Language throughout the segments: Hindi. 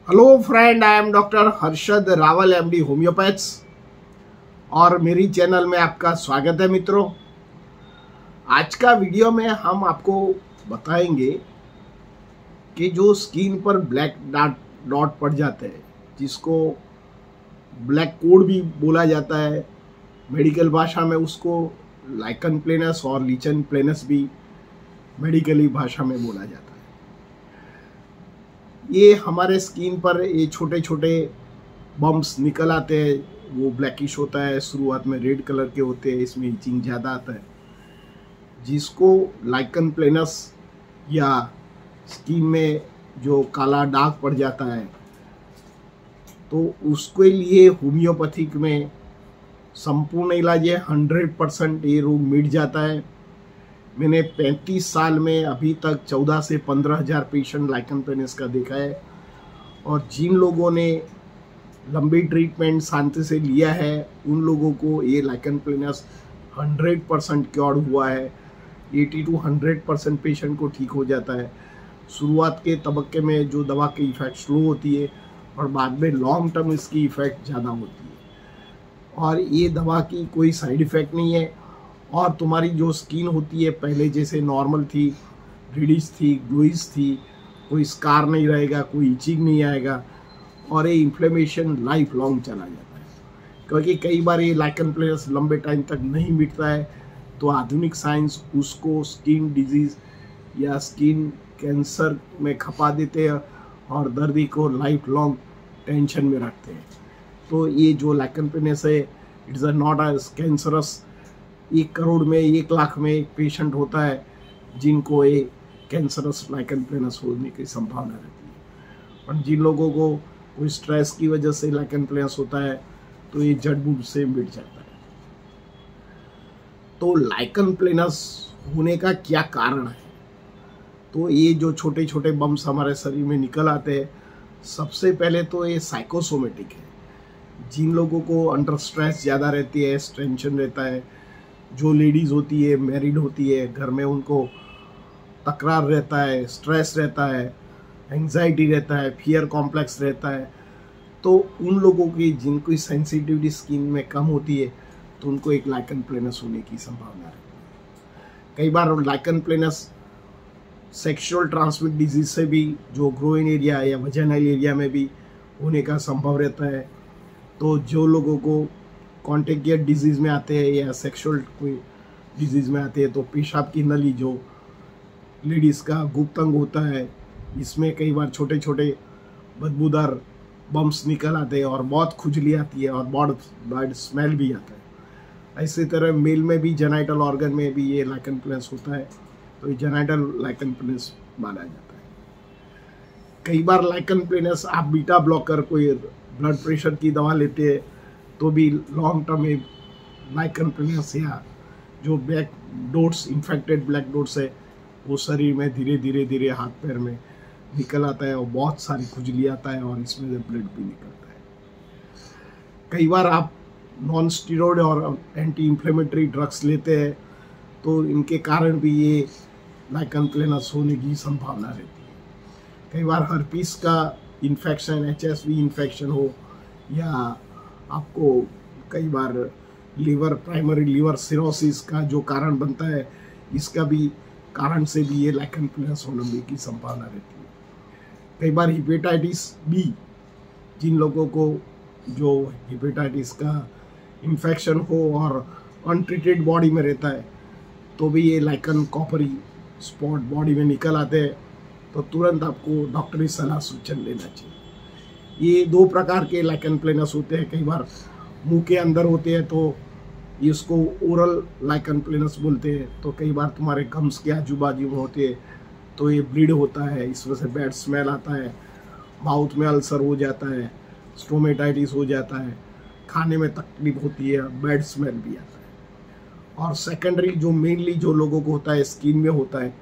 Hello friend, I am doctor Harshad Rawal MD homeopaths और मेरी चैनल में आपका स्वागत है। मित्रों, आज का वीडियो में हम आपको बताएंगे कि जो स्किन पर ब्लैक डॉट पड़ जाते हैं, जिसको ब्लैक कोड भी बोला जाता है मेडिकल भाषा में, उसको लाइकन प्लेनस और लीचन प्लेनस भी मेडिकली भाषा में बोला जाता है। ये हमारे स्किन पर ये छोटे छोटे बम्प्स निकल आते हैं, वो ब्लैकिश होता है, शुरुआत में रेड कलर के होते हैं, इसमें इचिंग ज़्यादा आता है, जिसको लाइकन प्लेनस या स्किन में जो काला दाग पड़ जाता है, तो उसके लिए होम्योपैथिक में संपूर्ण इलाज है। 100% ये रोग मिट जाता है। मैंने 35 साल में अभी तक 14 से 15 हज़ार पेशेंट लाइकन प्लेनस का देखा है, और जिन लोगों ने लंबी ट्रीटमेंट शांति से लिया है उन लोगों को ये लाइकन प्लेनस 100% क्योर हुआ है। 80 to 100% पेशेंट को ठीक हो जाता है। शुरुआत के तबक्के में जो दवा की इफ़ेक्ट स्लो होती है और बाद में लॉन्ग टर्म इसकी इफ़ेक्ट ज़्यादा होती है, और ये दवा की कोई साइड इफ़ेक्ट नहीं है। और तुम्हारी जो स्किन होती है पहले जैसे नॉर्मल थी, रेडिश थी, ग्लोइश थी, कोई स्कार नहीं रहेगा, कोई इचिंग नहीं आएगा, और ये इन्फ्लेमेशन लाइफ लॉन्ग चला जाता है। क्योंकि कई बार ये लाइकन प्लेनस लंबे टाइम तक नहीं मिटता है, तो आधुनिक साइंस उसको स्किन डिजीज़ या स्किन कैंसर में खपा देते हैं और दर्दी को लाइफ लॉन्ग टेंशन में रखते हैं। तो ये जो लाइकन प्लेनस है, it's a not a cancerous. 1 crore में 1 लाख में एक पेशेंट होता है जिनको ये कैंसरस लाइकन प्लेनस होने की संभावना रहती है। और जिन लोगों को कोई स्ट्रेस की वजह से लाइकन प्लेनस होता है तो ये जड़ बूट से मिट जाता है। तो लाइकन प्लेनस होने का क्या कारण है? तो ये जो छोटे छोटे बम्स हमारे शरीर में निकल आते हैं, सबसे पहले तो ये साइकोसोमेटिक है। जिन लोगों को अंडर स्ट्रेस ज़्यादा रहती है, टेंशन रहता है, जो लेडीज़ होती है, मैरिड होती है, घर में उनको तकरार रहता है, स्ट्रेस रहता है, एंग्जाइटी रहता है, फियर कॉम्प्लेक्स रहता है, तो उन लोगों की जिनकी सेंसिटिविटी स्किन में कम होती है तो उनको एक लाइकन प्लेनस होने की संभावना रहती है। कई बार lichen planus sexual transmit disease से भी, जो ग्रोइन एरिया या वजाइनल एरिया में भी होने का संभव रहता है। तो जो लोगों को कॉन्टेगियस डिजीज़ में आते हैं या सेक्सुअल कोई डिजीज़ में आते हैं, तो पेशाब की नली जो लेडीज़ का गुप्त अंग होता है, इसमें कई बार छोटे छोटे बदबूदार बम्प्स निकल आते हैं और बहुत खुजली आती है और बहुत बैड स्मेल भी आता है। इसी तरह मेल में भी जेनाइटल ऑर्गन में भी ये लाइकन प्लेनस होता है, तो ये जेनाइटल लाइकन प्लेनस माना जाता है। कई बार लाइकन प्लेनस आप बीटा ब्लॉकर, कोई ब्लड प्रेशर की दवा लेते हैं तो भी लॉन्ग टर्म में लाइकन प्लेनस या जो black dots, infected black dots है, वो शरीर में धीरे धीरे धीरे हाथ पैर में निकल आता है और बहुत सारी खुजली आता है और इसमें से ब्लड भी निकलता है। कई बार आप नॉन स्टीरॉयड और एंटी इन्फ्लेमेटरी ड्रग्स लेते हैं तो इनके कारण भी ये लाइकन प्लेनस होने की संभावना रहती है। कई बार हर्पीस का इन्फेक्शन, HSV इन्फेक्शन हो, या आपको कई बार प्राइमरी लीवर सिरोसिस का जो कारण बनता है, इसका भी कारण से भी ये लाइकन प्लेनस होने की संभावना रहती है। कई बार हेपेटाइटिस बी, जिन लोगों को जो हेपेटाइटिस का इन्फेक्शन हो और अनट्रीटेड बॉडी में रहता है, तो भी ये लाइकन कॉपरी स्पॉट बॉडी में निकल आते हैं, तो तुरंत आपको डॉक्टरी सलाह सूचन लेना चाहिए। ये 2 प्रकार के लाइकन प्लेनस होते हैं। कई बार मुंह के अंदर होते हैं तो इसको ओरल लाइकन प्लेनस बोलते हैं, तो कई बार तुम्हारे गम्स के आजू बाजू में होते हैं तो ये ब्लीड होता है, इस वजह से बैड स्मेल आता है, माउथ में अल्सर हो जाता है, स्टोमेटाइटिस हो जाता है, खाने में तकलीफ होती है, बैड स्मेल भी आता है। और सेकेंडरी जो मेनली जो लोगों को होता है स्किन में होता है,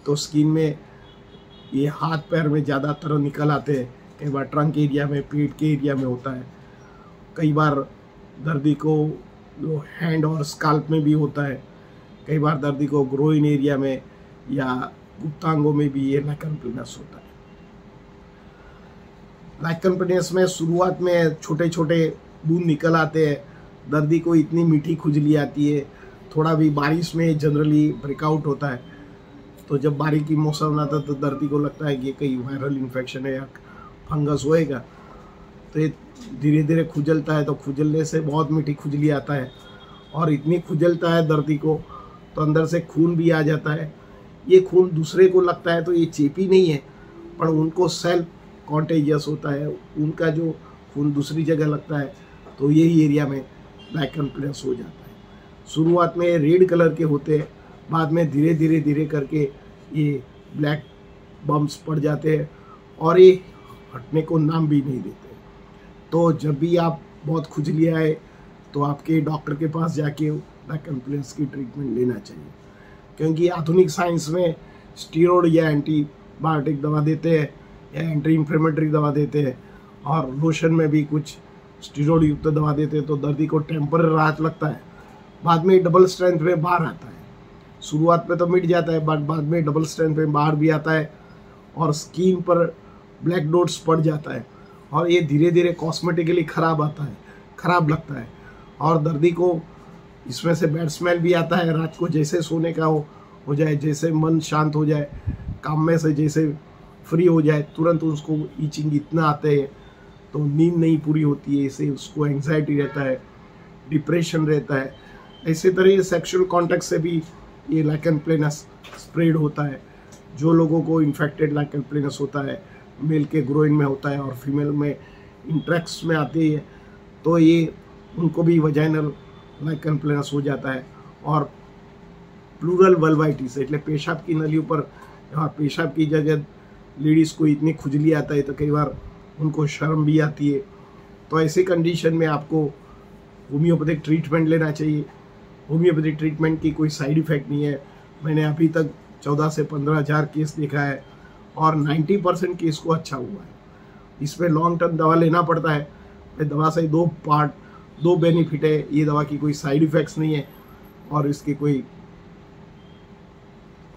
तो स्किन में ये हाथ पैर में ज़्यादातर निकल आते हैं। कई बार ट्रंक एरिया में, पेट के एरिया में होता है। कई बार दर्दी को जो हैंड और स्काल्प में भी होता है। कई बार दर्दी को ग्रोइन एरिया में या गुप्तांगों में भी ये लाइकन प्लेनस होता है। लाइकन प्लेनस में शुरुआत में छोटे छोटे बूंद निकल आते हैं, दर्दी को इतनी मीठी खुजली आती है, थोड़ा भी बारिश में जनरली ब्रेकआउट होता है। तो जब बारिश की मौसम आता है तो दर्दी को लगता है कि कहीं वायरल इन्फेक्शन है या फंगस होएगा, तो ये धीरे धीरे खुजलता है। तो खुजलने से बहुत मीठी खुजली आता है और इतनी खुजलता है दर्दी को तो अंदर से खून भी आ जाता है। ये खून दूसरे को लगता है तो ये चेपी नहीं है, पर उनको सेल्फ कॉन्टेजियस होता है, उनका जो खून दूसरी जगह लगता है तो यही एरिया में लाइकन प्लेनस हो जाता है। शुरुआत में रेड कलर के होते हैं, बाद में धीरे धीरे धीरे करके ये ब्लैक बम्प्स पड़ जाते हैं और ये हटने को नाम भी नहीं देते। तो जब भी आप बहुत खुजली आए तो आपके डॉक्टर के पास जाके लाइकन प्लेनस की ट्रीटमेंट लेना चाहिए, क्योंकि आधुनिक साइंस में स्टीरॉयड या एंटीबायोटिक दवा देते हैं या एंटी इन्फ्लेमेटरी दवा देते हैं और लोशन में भी कुछ स्टीरॉयड युक्त दवा देते हैं। तो दर्दी को टेम्पररी राहत लगता है, बाद में डबल स्ट्रेंथ में बाहर आता है। शुरुआत में तो मिट जाता है बट बाद में डबल स्ट्रेंथ में बाहर भी आता है और स्किन पर ब्लैक डॉट्स पड़ जाता है और ये धीरे धीरे कॉस्मेटिकली खराब लगता है और दर्दी को इसमें से बैड स्मेल भी आता है। रात को जैसे सोने का हो जाए, जैसे मन शांत हो जाए, काम में से जैसे फ्री हो जाए, तुरंत उसको ईचिंग इतना आते हैं तो नींद नहीं पूरी होती है, इससे उसको एंग्जाइटी रहता है, डिप्रेशन रहता है। इसी तरह सेक्सुअल कॉन्टैक्ट से भी ये लाइकन प्लेनस स्प्रेड होता है। जो लोगों को इन्फेक्टेड लाइकन प्लेनस होता है, मेल के ग्रोइन में होता है और फीमेल में इंट्रैक्ट्स में आती है, तो ये उनको भी वजाइनल लाइकन प्लेनस हो जाता है। और प्लूरल वल्वाइटिस એટલે पेशाब की नलियों पर और पेशाब की जगह लेडीज़ को इतनी खुजली आता है तो कई बार उनको शर्म भी आती है। तो ऐसे कंडीशन में आपको होम्योपैथिक ट्रीटमेंट लेना चाहिए। होम्योपैथिक ट्रीटमेंट की कोई साइड इफ़ेक्ट नहीं है। मैंने अभी तक 14 से 15 हज़ार केस देखा है और 90% केस को अच्छा हुआ है। इसमें लॉन्ग टर्म दवा लेना पड़ता है। दवा से दो बेनिफिट है, ये दवा की कोई साइड इफ़ेक्ट्स नहीं है और इसके कोई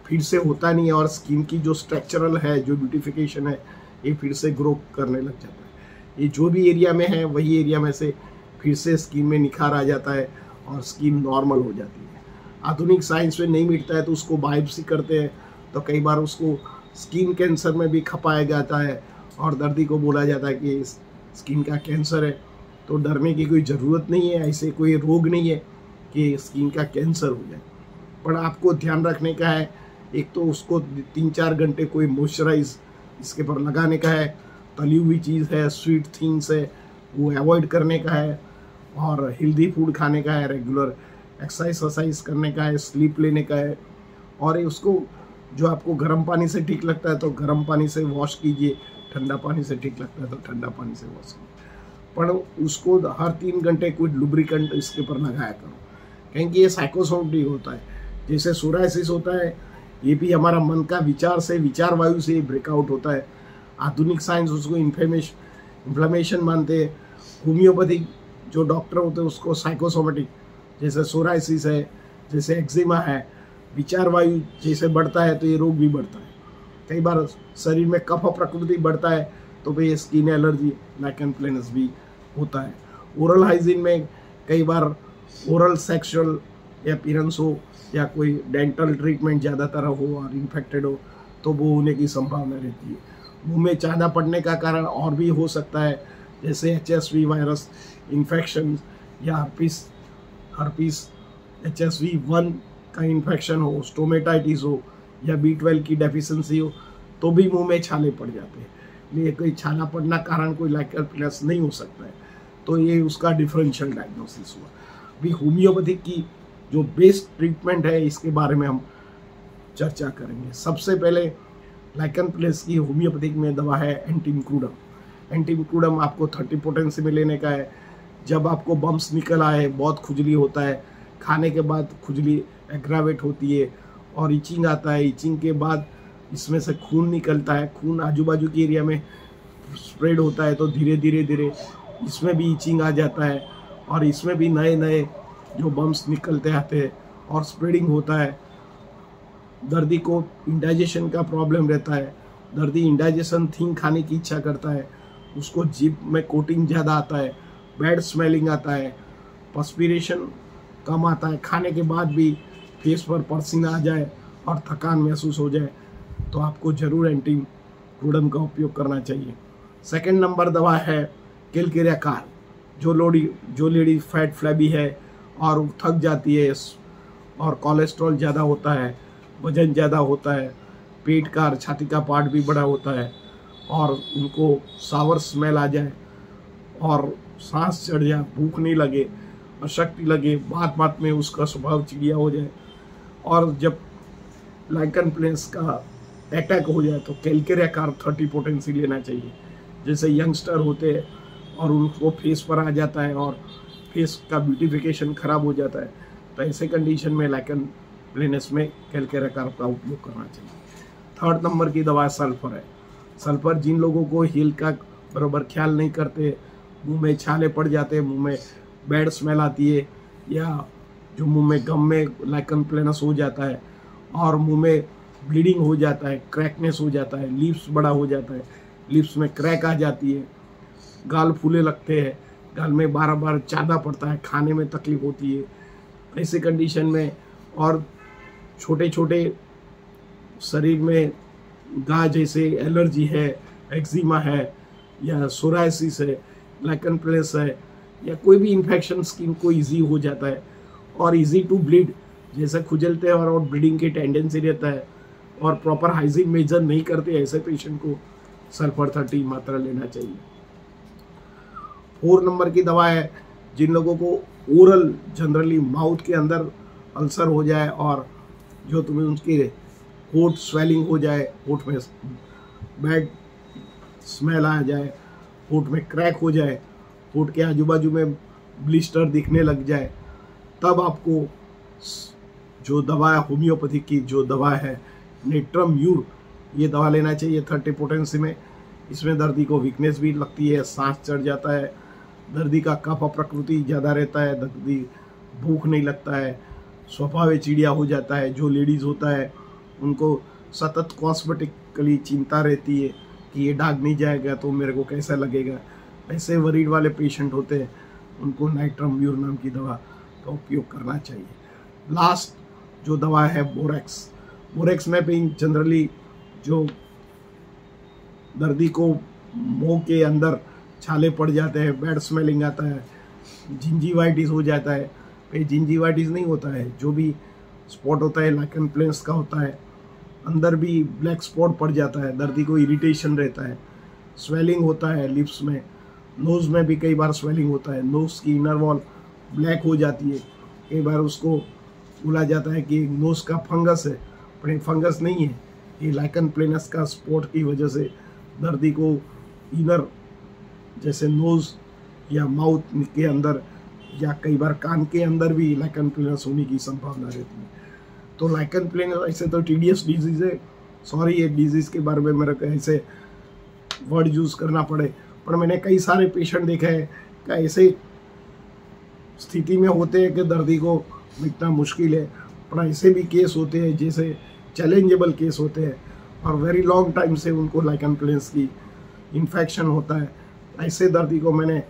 फिर से होता नहीं है और स्किन की जो स्ट्रक्चरल है, जो ब्यूटिफिकेशन है, ये फिर से ग्रो करने लग जाता है। ये जो भी एरिया में है वही एरिया में से फिर से स्किन में निखार आ जाता है और स्किन नॉर्मल हो जाती है। आधुनिक साइंस में नहीं मिटता है तो उसको बायोप्सी करते हैं, तो कई बार उसको स्किन कैंसर में भी खपाया जाता है और दर्दी को बोला जाता है कि स्किन का कैंसर है। तो डरने की कोई ज़रूरत नहीं है, ऐसे कोई रोग नहीं है कि स्किन का कैंसर हो जाए। पर आपको ध्यान रखने का है, एक तो उसको 3-4 घंटे कोई मॉइस्चराइज इसके पर लगाने का है, तली हुई चीज़ है, स्वीट थिंग्स है वो अवॉइड करने का है और हेल्दी फूड खाने का है, रेगुलर एक्सरसाइज करने का है, स्लीप लेने का है। और उसको जो आपको गर्म पानी से ठीक लगता है तो गर्म पानी से वॉश कीजिए, ठंडा पानी से ठीक लगता है तो ठंडा पानी से वॉश कीजिए, पर उसको हर 3 घंटे कोई लुब्रिकेंट इसके ऊपर लगाया करो, क्योंकि ये साइकोसोमेटिक होता है। जैसे सोराइसिस होता है, ये भी हमारा मन का विचार वायु से ब्रेकआउट होता है। आधुनिक साइंस उसको इन्फ्लेमेशन मानते हैं। होम्योपैथिक जो डॉक्टर होते हैं उसको साइकोसोमेटिक, जैसे सोराइसिस है, जैसे एक्जिमा है, विचार वायु जैसे बढ़ता है तो ये रोग भी बढ़ता है। कई बार शरीर में कफ प्रकृति बढ़ता है तो भाई स्किन एलर्जी, लाइकन प्लेनस भी होता है। ओरल हाइजीन में कई बार ओरल सेक्सुअल अपीयरेंस हो या कोई डेंटल ट्रीटमेंट ज़्यादातर हो और इन्फेक्टेड हो तो वो होने की संभावना रहती है। मुंह में चांदा पड़ने का कारण और भी हो सकता है, जैसे HSV वायरस इन्फेक्शन या हर्पीस HSV1 का इन्फेक्शन हो, स्टोमेटाइटिस हो या B12 की डेफिशिएंसी हो तो भी मुंह में छाले पड़ जाते हैं। ये कोई छाला पड़ना कारण कोई लाइकन प्लेनस नहीं हो सकता है, तो ये उसका डिफरेंशियल डायग्नोसिस हुआ। भी होम्योपैथिक की जो बेस्ट ट्रीटमेंट है इसके बारे में हम चर्चा करेंगे। सबसे पहले लाइकन प्लेनस की होम्योपैथिक में दवा है एंटीमिक्रोडम। एंटीमिक्रोडम आपको 30 पोटेंसी में लेने का है। जब आपको बम्प्स निकल आए, बहुत खुजली होता है, खाने के बाद खुजली एग्रावेट होती है और इचिंग आता है, इचिंग के बाद इसमें से खून निकलता है, खून आजू बाजू के एरिया में स्प्रेड होता है तो धीरे धीरे इसमें भी इचिंग आ जाता है और इसमें भी नए जो बम्प्स निकलते आते हैं और स्प्रेडिंग होता है। दर्दी को इंडाइजेशन का प्रॉब्लम रहता है, दर्दी इंडाइजेशन थिंग खाने की इच्छा करता है, उसको जीभ में कोटिंग ज़्यादा आता है, बैड स्मेलिंग आता है, पर्स्पिरेशन कम आता है, खाने के बाद भी फेस पर पसीना आ जाए और थकान महसूस हो जाए, तो आपको ज़रूर एंटीरुडम का उपयोग करना चाहिए। सेकंड नंबर दवा है केलकेरिया कार। जो लेडी फैट फ्लैबी है और थक जाती है और कोलेस्ट्रॉल ज़्यादा होता है, वजन ज़्यादा होता है, पेट का और छाती का पार्ट भी बड़ा होता है और उनको सावर स्मेल आ जाए और सांस चढ़ जाए, भूख नहीं लगे, अशक्ति लगे, बात बात में उसका स्वभाव चिड़िया हो जाए और जब लाइकन प्लेन्स का अटैक हो जाए तो केलकेरिया कार 30 पोटेंसी लेना चाहिए। जैसे यंगस्टर होते हैं और उनको फेस पर आ जाता है और फेस का ब्यूटिफिकेशन खराब हो जाता है, तो ऐसे कंडीशन में लाइकन प्लेनस में केलकेरिया कार का उपयोग करना चाहिए। थर्ड नंबर की दवा सल्फर है। सल्फर जिन लोगों को हील का बराबर ख्याल नहीं करते, मुंह में छाले पड़ जाते हैं, मुंह में बैड स्मेल आती है, या जो मुंह में गम में लाइकन प्लेनस हो जाता है और मुंह में ब्लीडिंग हो जाता है, क्रैकनेस हो जाता है, लिप्स बड़ा हो जाता है, लिप्स में क्रैक आ जाती है, गाल फूले लगते हैं, गाल में बार बार चादा पड़ता है, खाने में तकलीफ होती है, ऐसे कंडीशन में और छोटे छोटे शरीर में घा जैसे एलर्जी है, एक्जिमा है या सोरायसिस है, लाइकन प्लेनस है या कोई भी इन्फेक्शन स्किन को इजी हो जाता है और इजी टू ब्लीड, जैसे खुजलते हैं और ब्लीडिंग की टेंडेंसी रहता है और प्रॉपर हाइजीन मेजर नहीं करते, ऐसे पेशेंट को सल्फर 30 मात्रा लेना चाहिए। 4 नंबर की दवा है जिन लोगों को ओरल जनरली माउथ के अंदर अल्सर हो जाए और जो तुम्हें उनके होठ स्वेलिंग हो जाए, होठ में बैड स्मेल आ जाए, होठ में क्रैक हो जाए, होठ के आजू बाजू में ब्लिस्टर दिखने लग जाए, तब आपको जो दवा है होम्योपैथी की जो दवा है नेट्रम म्यूर, ये दवा लेना चाहिए 30 पोटेंसी में। इसमें दर्दी को वीकनेस भी लगती है, सांस चढ़ जाता है, दर्दी का कफ प्रकृति ज़्यादा रहता है, दर्दी भूख नहीं लगता है, स्वभाव चिड़िया हो जाता है। जो लेडीज़ होता है उनको सतत कॉस्मेटिकली चिंता रहती है कि ये दाग नहीं जाएगा तो मेरे को कैसा लगेगा, ऐसे वरीड वाले पेशेंट होते हैं, उनको नाइट्रम म्यूर नाम की दवा का उपयोग करना चाहिए। लास्ट जो दवा है बोरेक्स। बोरेक्स में भी जनरली जो दर्दी को मुंह के अंदर छाले पड़ जाते हैं, बैड स्मेलिंग आता है, जिंजीवाइटिस हो जाता है, पे जिंजीवाइटिस नहीं होता है, जो भी स्पॉट होता है लाइकन प्लेन्स का होता है, अंदर भी ब्लैक स्पॉट पड़ जाता है, दर्दी को इरिटेशन रहता है, स्वेलिंग होता है लिप्स में, नोज़ में भी कई बार स्वेलिंग होता है, नोज़ की इनर वॉल ब्लैक हो जाती है, कई बार उसको बोला जाता है कि नोज़ का फंगस है, पर ये फंगस नहीं है, ये लाइकन प्लेनस का स्पॉट की वजह से दर्दी को इनर जैसे नोज़ या माउथ के अंदर या कई बार कान के अंदर भी लाइकन प्लेनस होने की संभावना रहती है। तो लाइकन प्लेनस ऐसे तो टीडियस डिजीज़ है, सॉरी ये डिजीज़ के बारे में मेरे को ऐसे वर्ड यूज़ करना पड़े, पर मैंने कई सारे पेशेंट देखे हैं कि ऐसे स्थिति में होते हैं कि दर्दी को मिटना मुश्किल है, पर ऐसे भी केस होते हैं जैसे चैलेंजेबल केस होते हैं और वेरी लॉन्ग टाइम से उनको लाइकन प्लेनस की इन्फेक्शन होता है। ऐसे दर्दी को मैंने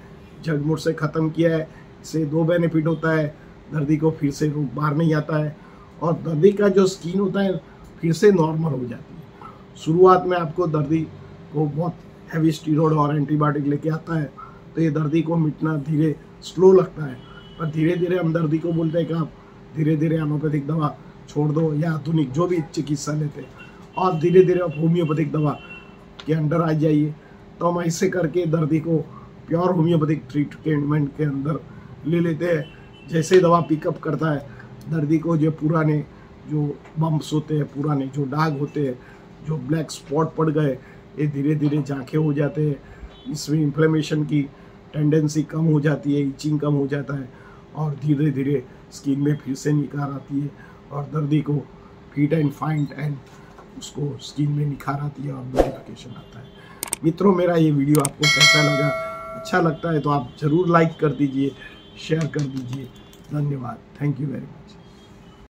जड़मुड़ से ख़त्म किया है। इससे 2 बेनिफिट होता है, दर्दी को फिर से रोग बाहर नहीं आता है और दर्दी का जो स्किन होता है फिर से नॉर्मल हो जाती है। शुरुआत में आपको दर्दी को बहुत हैवी स्टीरॉयड और एंटीबायोटिक लेके आता है तो ये दर्दी को मिटना धीरे स्लो लगता है, पर धीरे धीरे हम दर्दी को बोलते हैं कि आप धीरे धीरे एलोपैथिक दवा छोड़ दो या आधुनिक जो भी चिकित्सा लेते हैं और धीरे धीरे आप होम्योपैथिक दवा के अंडर आ जाइए। तो हम ऐसे करके दर्दी को प्योर होम्योपैथिक ट्रीटमेंट के अंदर ले लेते हैं। जैसे दवा पिकअप करता है, दर्दी को जो पुराने जो बम्प्स होते हैं, पुराने जो दाग होते हैं, जो ब्लैक स्पॉट पड़ गए, ये धीरे धीरे झांके हो जाते हैं, इसमें इन्फ्लेमेशन की टेंडेंसी कम हो जाती है, इचिंग कम हो जाता है और धीरे धीरे स्किन में फिर से निखार आती है और दर्दी को फिट एंड फाइन एंड उसको स्किन में निखार आती है और ब्यूटिफिकेशन आता है। मित्रों, मेरा ये वीडियो आपको कैसा लगा? अच्छा लगता है तो आप ज़रूर लाइक कर दीजिए, शेयर कर दीजिए। धन्यवाद। Thank you very much.